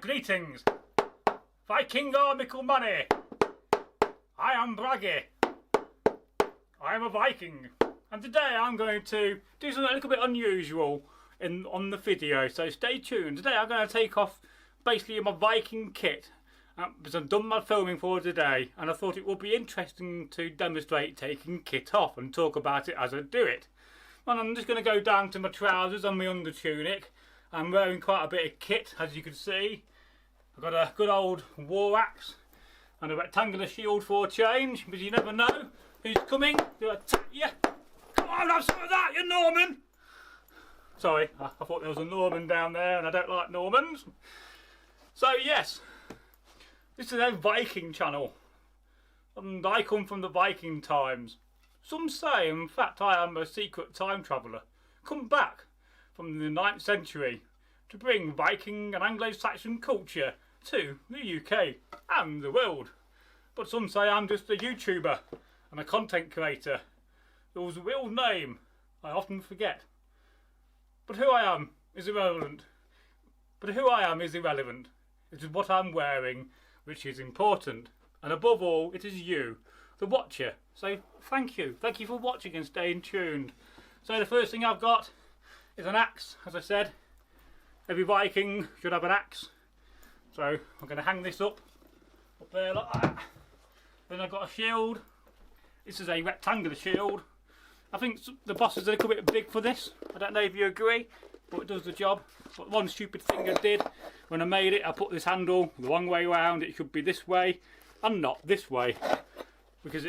Greetings, Viking or mickle money. I am Braggy. I am a Viking, and today I'm going to do something a little bit unusual on the video. So stay tuned. Today I'm going to take off basically my Viking kit because I've done my filming for today, and I thought it would be interesting to demonstrate taking kit off and talk about it as I do it. And I'm just going to go down to my trousers and my under tunic. I'm wearing quite a bit of kit, as you can see. I've got a good old war axe and a rectangular shield for a change, because you never know who's coming to attack you. Come on, have some of that, you Norman! Sorry, I thought there was a Norman down there, and I don't like Normans. So yes, this is a Viking channel, and I come from the Viking times. Some say, in fact, I am a secret time traveller, come back from the 9th century to bring Viking and Anglo-Saxon culture to the UK and the world. But some say I'm just a YouTuber and a content creator whose real name I often forget. But who I am is irrelevant. It is what I'm wearing which is important. And above all, it is you, the watcher. So thank you. Thank you for watching and staying tuned. So the first thing I've got is an axe. As I said, every Viking should have an axe. So I'm going to hang this up there like that. Then I've got a shield. This is a rectangular shield. I think the boss is a little bit big for this. I don't know if you agree, but it does the job. But one stupid thing I did when I made it, I put this handle the wrong way around. It should be this way and not this way, because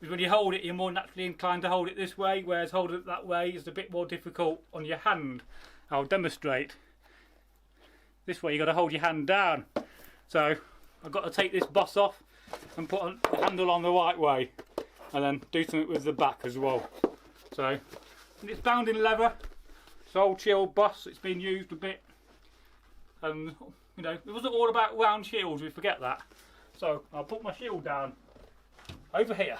when you hold it, you're more naturally inclined to hold it this way, whereas holding it that way is a bit more difficult on your hand. I'll demonstrate. This way you've got to hold your hand down. So I've got to take this boss off and put the handle on the right way, and then do something with the back as well. So, and it's bound in leather. It's an old shield boss. It's been used a bit, and you know, it wasn't all about round shields. We forget that. So I'll put my shield down over here.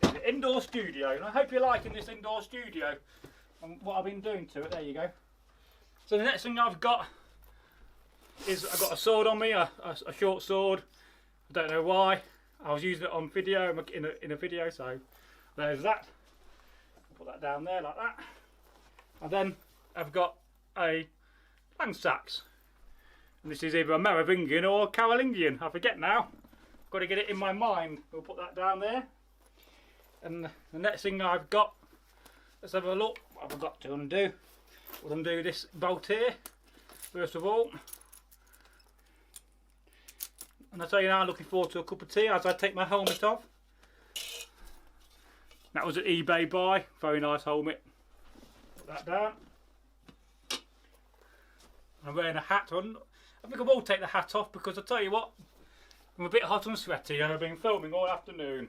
The indoor studio, and I hope you're liking this indoor studio and what I've been doing to it. There you go. So the next thing I've got is I've got a sword on me, a short sword. I don't know why. I was using it on video in a video, so there's that. Put that down there like that. And then I've got a lance axe. And this is either a Merovingian or a Carolingian. I forget now. Got to get it in my mind. We'll put that down there. And the next thing I've got, let's have a look what I've got to undo. We'll undo this bolt here, first of all. And I tell you now, I'm looking forward to a cup of tea as I take my helmet off. That was an eBay buy, very nice helmet. Put that down. I'm wearing a hat on. I think I will take the hat off because I tell you what, I'm a bit hot and sweaty and I've been filming all afternoon.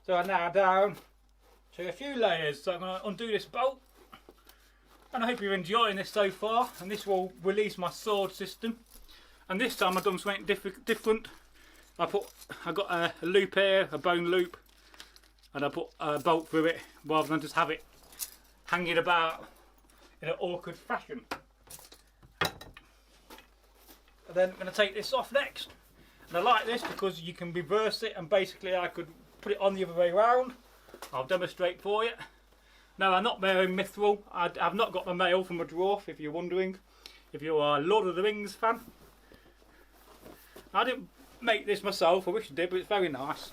So I'm now down to a few layers. So I'm going to undo this bolt. And I hope you're enjoying this so far. And this will release my sword system. And this time I've done something different. I got a loop here, a bone loop. And I put a bolt through it rather than just have it hanging about in an awkward fashion. And then I'm going to take this off next. And I like this because you can reverse it, and basically I could put it on the other way around. I'll demonstrate for you. No, I'm not wearing mithril. I've not got my mail from a dwarf, if you're wondering. If you're a Lord of the Rings fan. I didn't make this myself, I wish I did, but it's very nice.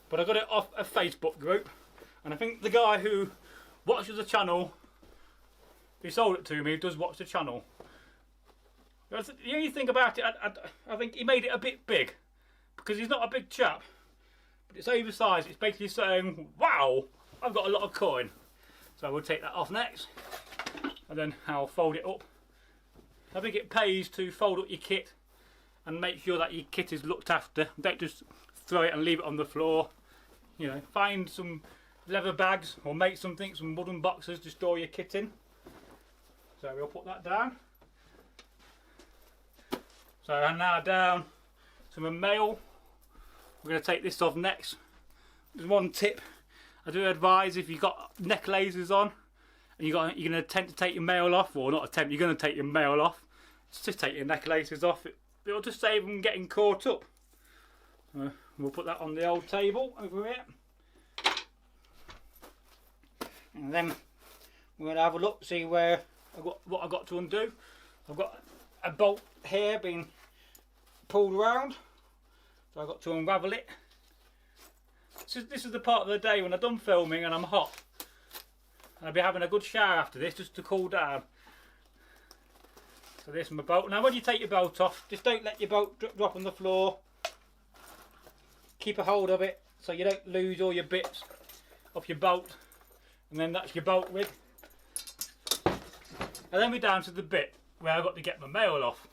But I got it off a Facebook group, and I think the guy who watches the channel, he sold it to me, does watch the channel. The only thing about it, I think he made it a bit big, because he's not a big chap, but it's oversized. It's basically saying, wow, I've got a lot of coin. So we'll take that off next, and then I'll fold it up. I think it pays to fold up your kit and make sure that your kit is looked after. Don't just throw it and leave it on the floor. You know, find some leather bags or make something, some wooden boxes to store your kit in. So we'll put that down. So I'm now down to my mail. We're going to take this off next. There's one tip I do advise: if you've got neck lasers on and you're going to attempt to take your mail off, or not attempt, you're going to take your mail off, just take your necklaces off. It'll just save them getting caught up. We'll put that on the old table over here. And then we're going to have a look, see where what I've got to undo. I've got a bolt here being pulled around, so I've got to unravel it. This is the part of the day when I'm done filming and I'm hot. And I'll be having a good shower after this just to cool down. So there's my bolt. Now when you take your bolt off, just don't let your bolt drop on the floor. Keep a hold of it so you don't lose all your bits off your bolt. And then that's your bolt rig. And then we're down to the bit where I've got to get my mail off.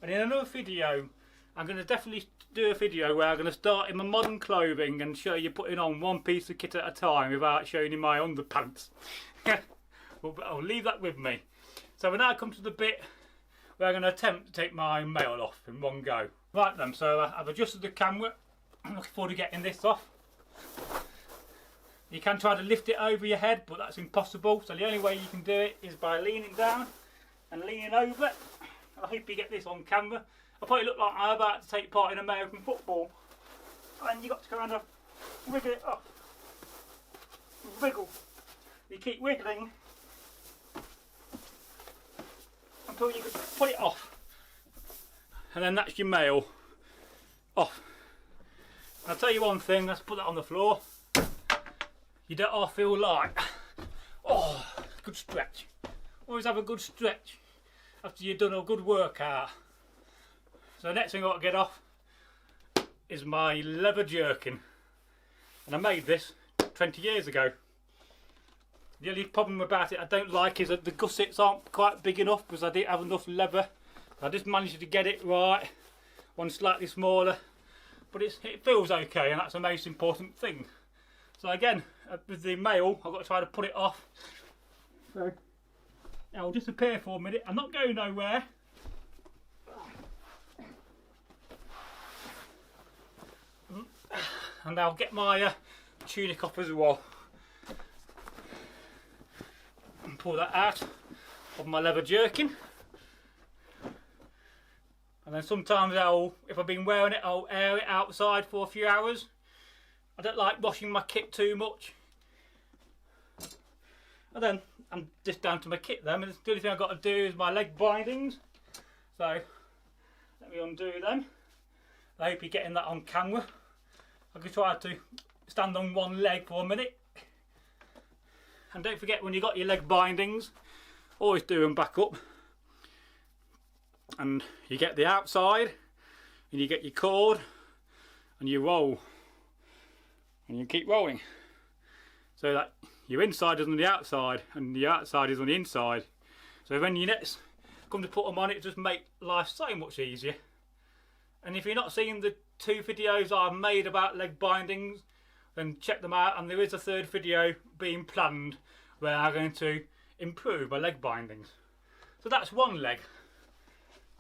And in another video, I'm going to definitely do a video where I'm going to start in my modern clothing and show you putting on one piece of kit at a time without showing you my underpants. Well, I'll leave that with me. So we now come to the bit where I'm going to attempt to take my mail off in one go. Right then, so I've adjusted the camera. I'm looking forward to getting this off. You can try to lift it over your head, but that's impossible. So the only way you can do it is by leaning down and leaning over it. I hope you get this on camera. I probably look like I'm about to take part in American football. And you got to kind of wiggle it up. Wiggle. You keep wiggling until you can put it off. And then that's your mail off. I'll tell you one thing, let's put that on the floor. You don't all feel like, oh, good stretch. Always have a good stretch after you've done a good workout. So the next thing I've got to get off is my leather jerkin. And I made this 20 years ago. The only problem about it I don't like is that the gussets aren't quite big enough because I didn't have enough leather. I just managed to get it right. One slightly smaller. But it feels okay, and that's the most important thing. So again, with the mail, I've got to try to put it off. So it'll disappear for a minute. I'm not going nowhere. And I'll get my tunic off as well. And pull that out of my leather jerkin. And then sometimes if I've been wearing it, I'll air it outside for a few hours. I don't like washing my kit too much. And then I'm just down to my kit then. And the only thing I've got to do is my leg bindings. So let me undo them. I hope you're getting that on camera. I can try to stand on one leg for a minute. And don't forget, when you've got your leg bindings, always do them back up. And you get the outside, and you get your cord, and you roll. And you keep rolling. So that your inside is on the outside, and the outside is on the inside. So when you next come to put them on, it just makes life so much easier. And if you're not seeing the 2 videos I've made about leg bindings, then check them out. And there is a 3rd video being planned where I'm going to improve my leg bindings. So that's one leg.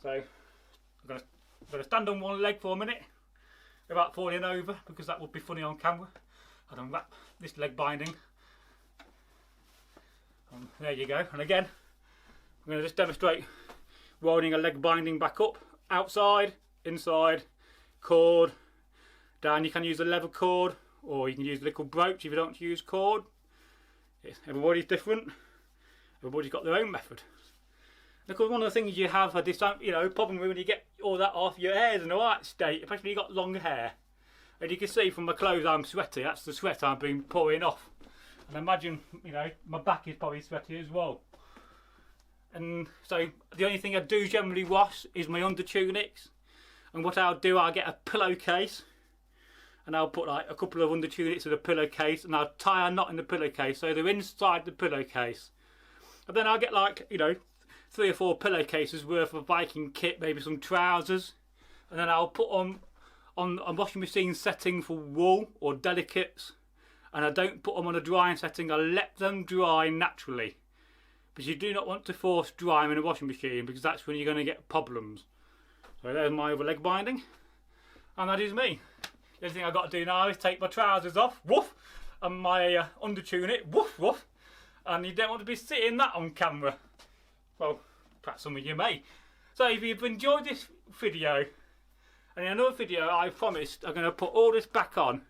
So I'm going to stand on one leg for a minute without falling over, because that would be funny on camera. I'll unwrap this leg binding. And there you go. And again, I'm going to just demonstrate rolling a leg binding back up, outside, inside, cord, down. You can use a leather cord, or you can use a little brooch if you don't use cord. Everybody's different. Everybody's got their own method. Because one of the things you have a problem with when you get all that off, your hair's in a right state, especially when you've got long hair. And you can see from my clothes I'm sweaty. That's the sweat I've been pouring off. And imagine, my back is probably sweaty as well. And so the only thing I do generally wash is my under tunics. And what I'll do, I'll get a pillowcase, and I'll put like a couple of under tunics in a pillowcase, and I'll tie a knot in the pillowcase so they're inside the pillowcase. And then I'll get 3 or 4 pillowcases worth of Viking kit, maybe some trousers, and then I'll put on a washing machine setting for wool or delicates, and I don't put them on a drying setting. I let them dry naturally, because you do not want to force dry them in a washing machine, because that's when you're going to get problems. So there's my other leg binding, and that is me. The only thing I've got to do now is take my trousers off, woof, and my under tunic, woof woof, and you don't want to be seeing that on camera. Well, perhaps some of you may. So if you've enjoyed this video, and in another video I promised I'm going to put all this back on,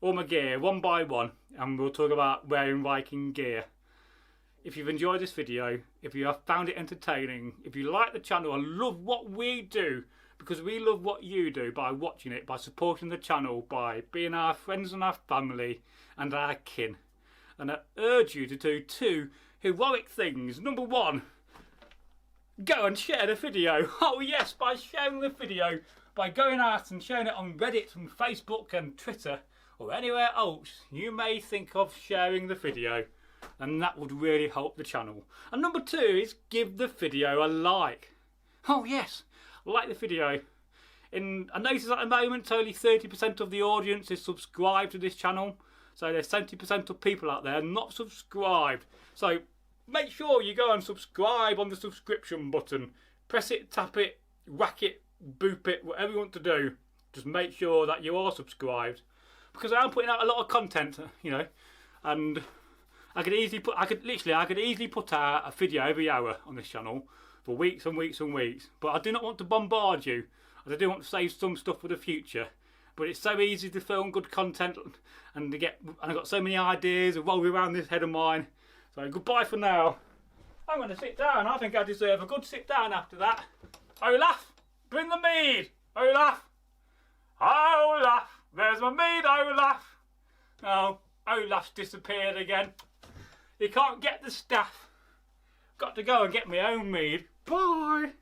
all my gear, one by one, and we'll talk about wearing Viking gear. If you've enjoyed this video, if you have found it entertaining, if you like the channel and love what we do, because we love what you do by watching it, by supporting the channel, by being our friends and our family and our kin. And I urge you to do 2 heroic things. Number 1, go and share the video. Oh yes, by sharing the video, by going out and sharing it on Reddit and Facebook and Twitter or anywhere else you may think of sharing the video, and that would really help the channel. And number 2 is give the video a like. Oh yes, like the video. I notice at the moment only 30% of the audience is subscribed to this channel, so there's 70% of people out there not subscribed. So make sure you go and subscribe on the subscription button. Press it, tap it, whack it, boop it, whatever you want to do. Just make sure that you are subscribed, because I am putting out a lot of content, you know, and I could easily put out a video every hour on this channel for weeks and weeks and weeks. But I do not want to bombard you, as I do want to save some stuff for the future. But it's so easy to film good content, and I've got so many ideas rolling around this head of mine. So goodbye for now. I'm going to sit down. I think I deserve a good sit down after that. Olaf, bring the mead. Olaf, Olaf, there's my mead, Olaf. Oh, Olaf's disappeared again. He can't get the staff. Got to go and get my own mead. Bye.